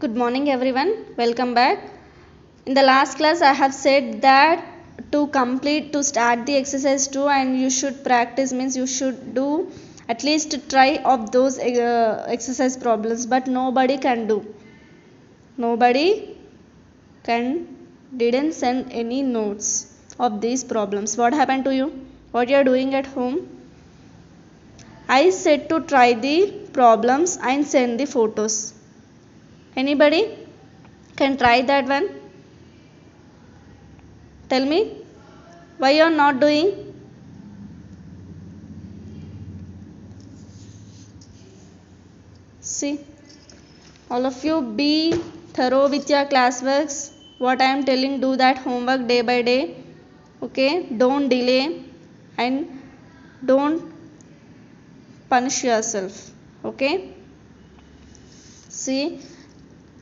Good morning everyone. Welcome back. In the last class I have said that to start the exercise 2 and you should practice means you should do at least try of those exercise problems, but nobody can do. Nobody can didn't send any notes of these problems. What happened to you? What you are doing at home? I said to try the problems and send the photos. Anybody can try that one? Tell me why you are not doing. See, all of you be thorough with your classworks. What I am telling, do that homework day by day. Okay, don't delay and don't punish yourself. Okay, see,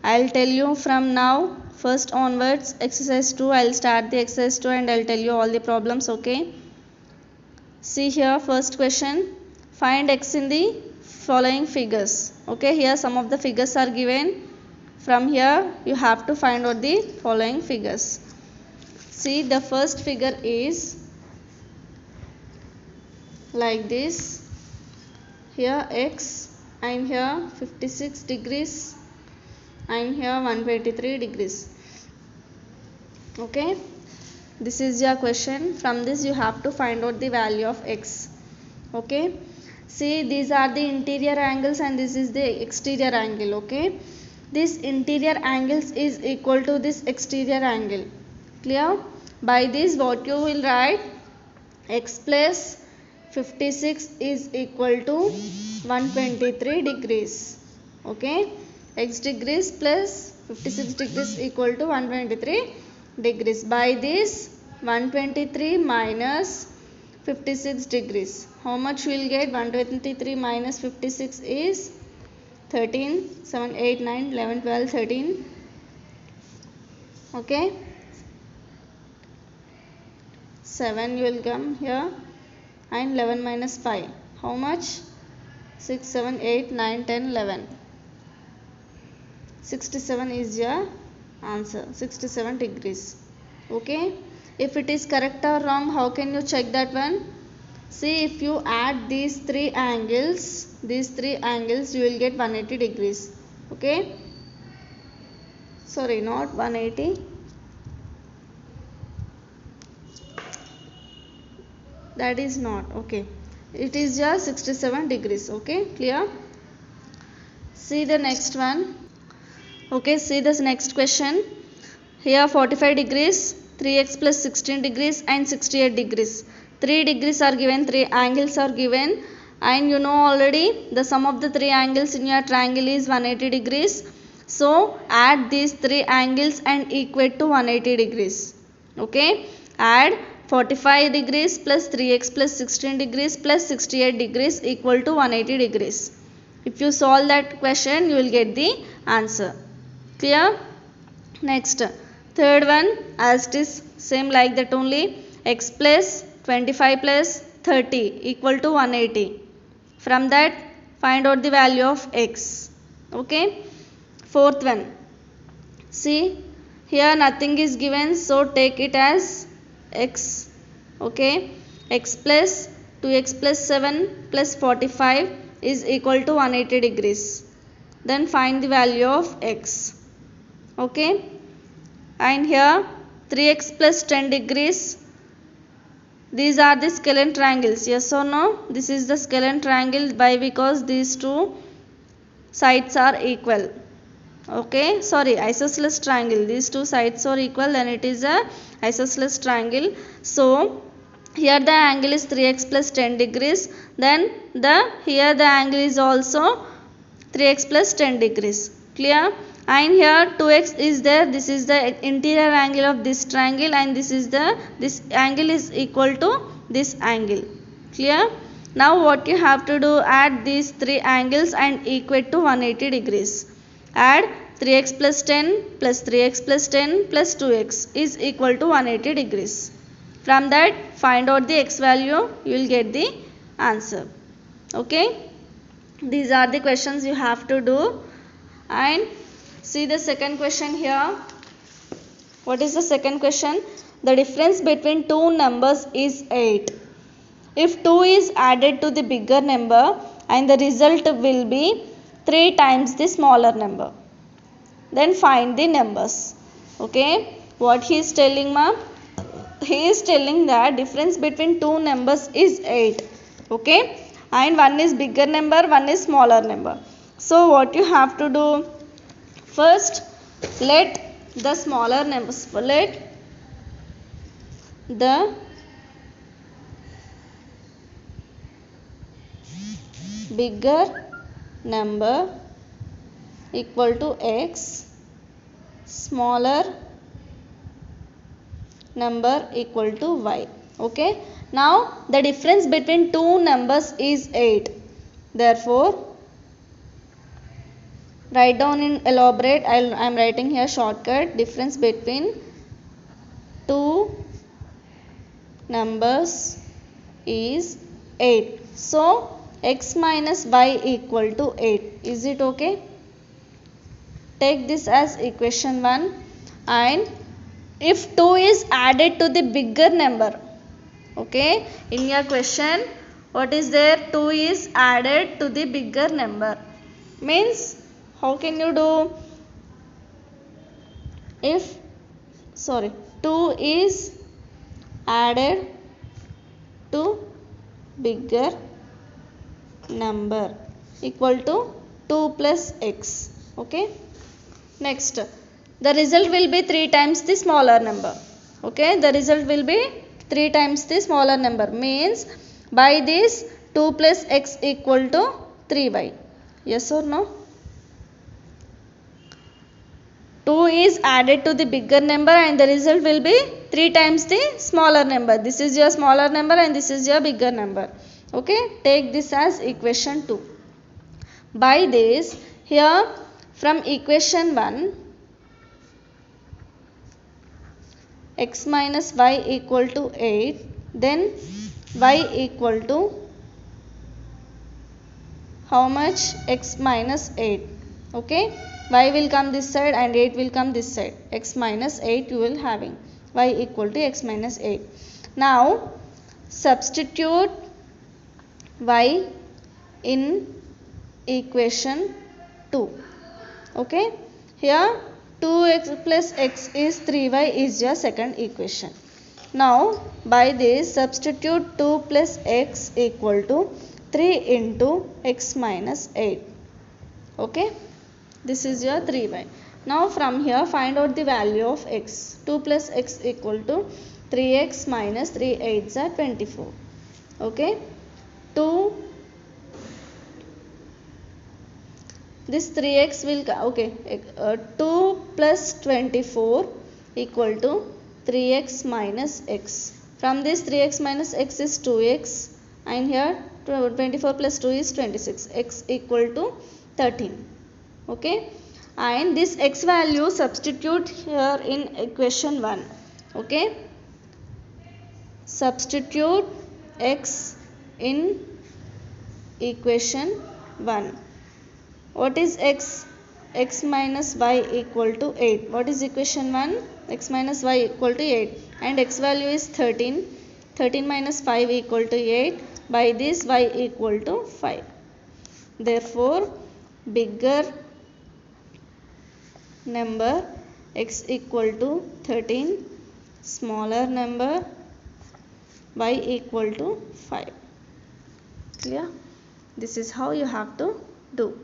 I'll tell you from now first onwards exercise 2. I'll start the exercise 2 and I'll tell you all the problems. Okay, see here, first question, find x in the following figures. Okay, here some of the figures are given. From here you have to find out the following figures. See, the first figure is like this. Here x and here 56 degrees and here 123 degrees. Okay, this is your question. From this you have to find out the value of x. Okay, see, these are the interior angles and this is the exterior angle. Okay, this interior angles is equal to this exterior angle. Clear? By this what you will write, x plus 56 is equal to 123 degrees. Okay, x degrees plus 56 degrees equal to 123 degrees. By this 123 minus 56 degrees, how much we will get? 123 minus 56 is 13, 7, 8, 9, 11, 12, 13. Okay, 7 you will come here and 11 minus 5, how much? 6, 7, 8, 9, 10, 11. 67 is your answer, 67 degrees. Okay, if it is correct or wrong, how can you check that one? See, if you add these three angles you will get 180 degrees. Okay, sorry, not 180, that is not okay, it is just 67 degrees. Okay, clear? See the next one. Okay, see this next question. Here 45 degrees, 3x plus 16 degrees and 68 degrees. 3 degrees are given, 3 angles are given, and you know already the sum of the 3 angles in your triangle is 180 degrees. So add these 3 angles and equate to 180 degrees. Okay, add 45 degrees plus 3x plus 16 degrees plus 68 degrees equal to 180 degrees. If you solve that question, you will get the answer. Clear? Next, third one, as it is same like that only, x plus 25 plus 30 equal to 180. From that find out the value of x. Okay, fourth one, see here nothing is given, so take it as x. Okay, x plus 2x plus 7 plus 45 is equal to 180 degrees. Then find the value of x. Okay, and here 3x plus 10 degrees, these are the scalene triangles, yes or no? This is the scalene triangle, by because these two sides are equal. Okay, sorry, isosceles triangle, these two sides are equal, then it is a isosceles triangle. So here the angle is 3x plus 10 degrees, then here the angle is also 3x plus 10 degrees. Clear? And here 2x is there, this is the interior angle of this triangle, and this angle is equal to this angle. Clear? Now what you have to do, add these 3 angles and equate to 180 degrees. Add 3x plus 10 plus 3x plus 10 plus 2x is equal to 180 degrees. From that find out the x value, you will get the answer. Okay, these are the questions you have to do. And See the second question here. What is the second question? The difference between two numbers is 8. If 2 is added to the bigger number and the result will be 3 times the smaller number, then find the numbers. Okay, what he is telling, ma'am? He is telling that difference between two numbers is 8. Okay, and one is bigger number, one is smaller number. So what you have to do? First, let the smaller numbers, let the bigger number equal to x, smaller number equal to y. Okay, now the difference between two numbers is 8. Therefore, write down in elaborate. I am writing here shortcut. Difference between two numbers is 8. So x minus y equal to 8. Is it okay? Take this as equation 1. And if 2 is added to the bigger number, okay, in your question what is there? 2 is added to the bigger number. Means how can you do? If 2 is added to bigger number equal to 2 plus x. Okay, next the result will be 3 times the smaller number. Okay, the result will be 3 times the smaller number. Means by this 2 plus x equal to 3y. Yes or no? 2 is added to the bigger number and the result will be 3 times the smaller number. This is your smaller number and this is your bigger number. Okay, take this as equation 2. By this, here from equation 1, x minus y equal to 8, then y equal to how much? X minus 8. Okay, y will come this side and 8 will come this side. X minus 8 you will having. Y equal to x minus 8. Now substitute y in equation 2. Okay, here 2x plus x is 3y is your second equation. Now by this substitute 2 plus x equal to 3 into x minus 8. Okay, this is your 3y. Now from here find out the value of x. 2 plus x equal to 3x minus 3 8s are 24. Okay, 2, this 3x will, okay, 2 plus 24 equal to 3x minus x. From this 3x minus x is 2x and here 24 plus 2 is 26. X equal to 13. Okay, and this x value substitute here in equation 1. Okay, substitute x in equation 1. What is x? X minus y equal to 8. What is equation 1? X minus y equal to 8 and x value is 13. 13 minus 5 equal to 8. By this y equal to 5. Therefore bigger number x equal to 13, smaller number y equal to 5. Clear? This is how you have to do.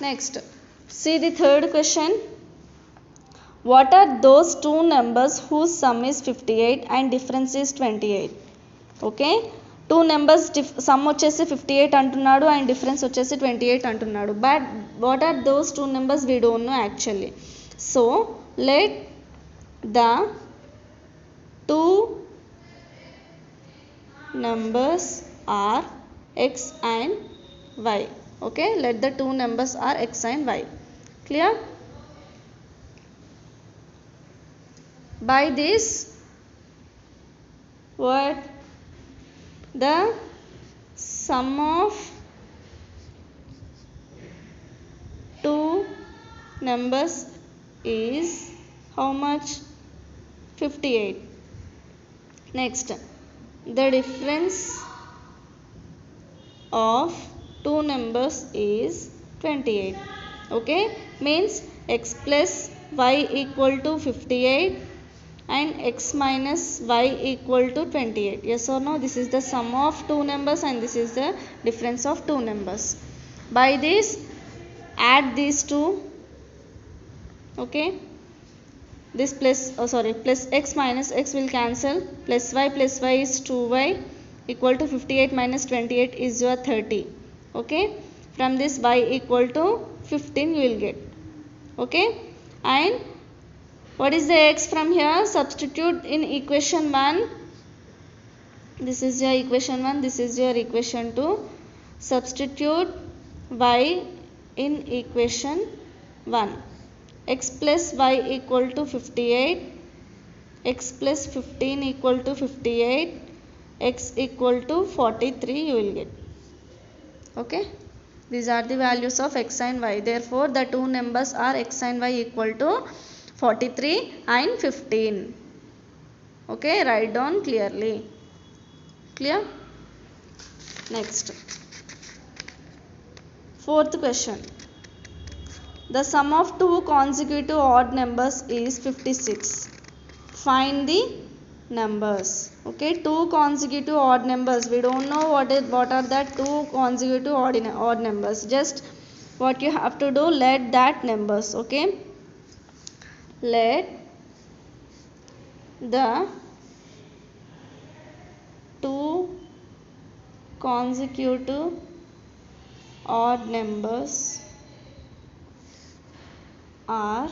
Next, see the third question. What are those two numbers whose sum is 58 and difference is 28? Okay, two numbers sum వచ్చేసి 58 అంటున్నాడు and difference వచ్చేసి 28 అంటున్నాడు. But what are those two numbers? We don't know actually. So let the two numbers are x and y. Okay, let the two numbers are x and y. Clear? By this, what? The sum of numbers is how much? 58. Next, the difference of two numbers is 28. Okay, means x plus y equal to 58 and x minus y equal to 28. Yes or no? This is the sum of two numbers and this is the difference of two numbers. By this, add these two. Okay, this plus plus x minus x will cancel, plus y is 2y equal to 58 minus 28 is your 30. Okay, from this y equal to 15 you will get. Okay, and what is the x from here? Substitute in equation 1. This is your equation 1, this is your equation 2. Substitute y in equation 1. X plus y equal to 58, x plus 15 equal to 58, x equal to 43 you will get. Okay, these are the values of x and y. Therefore, the two numbers are x and y equal to 43 and 15. Okay, write down clearly. Clear? Next, fourth question. The sum of two consecutive odd numbers is 56. Find the numbers. Okay, two consecutive odd numbers. We don't know what are that two consecutive odd numbers. Just what you have to do, let that numbers. Okay, let the two consecutive odd numbers are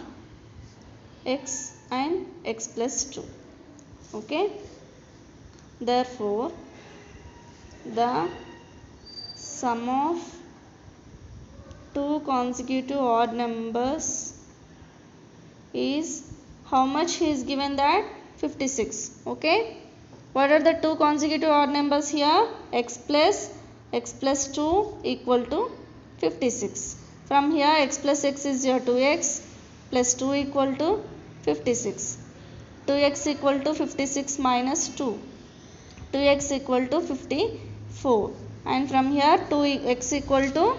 x and x plus 2. Okay, therefore the sum of two consecutive odd numbers is how much he is given that? 56. Okay, what are the two consecutive odd numbers here? X plus 2 equal to 56. From here x plus x is your 2x plus 2 equal to 56. 2x equal to 56 minus 2. 2x equal to 54. And from here 2x equal to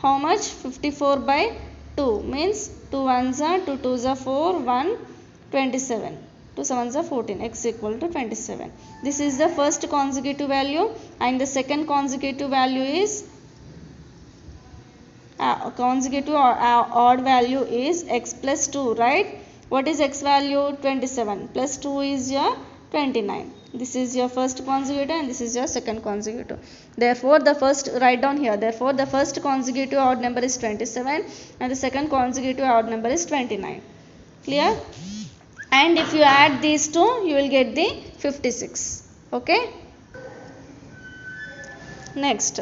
how much? 54 by 2 means 2 1s are 2 2s are 4, 1 27. 2 7s are 14. X equal to 27. This is the first consecutive value and the second consecutive value is consecutive or odd value is x plus 2, right? What is x value? 27 plus 2 is your 29. This is your first consecutive and this is your second consecutive. Therefore, the first, write down here, therefore the first consecutive odd number is 27 and the second consecutive odd number is 29. Clear? And if you add these two, you will get the 56. Okay? Next,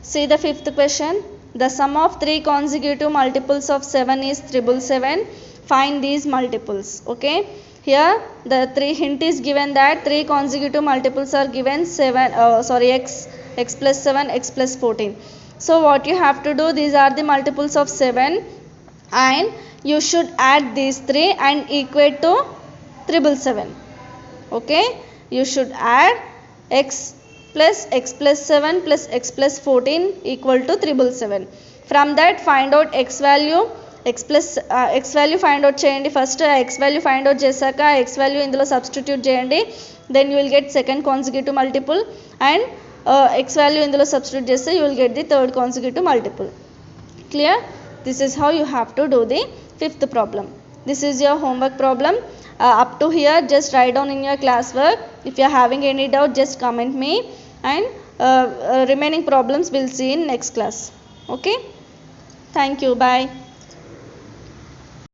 see the fifth question. The sum of three consecutive multiples of 7 is 777. Find these multiples. Okay, here the hint is given that three consecutive multiples are given x plus 7, x plus 14. So what you have to do, these are the multiples of 7 and you should add these three and equate to 777. Okay, you should add x plus 7 plus x plus 14 equal to 777. From that find out x value. X value find out cheyandi. First x value find out chesaka x value indulo substitute cheyandi. Then you will get second consecutive multiple and x value indulo substitute cheste you will get the third consecutive multiple. Clear? This is how you have to do the fifth problem. This is your homework problem. Up to here just write down in your classwork. If you are having any doubt just comment me and remaining problems we'll see in next class. Okay, thank you, bye.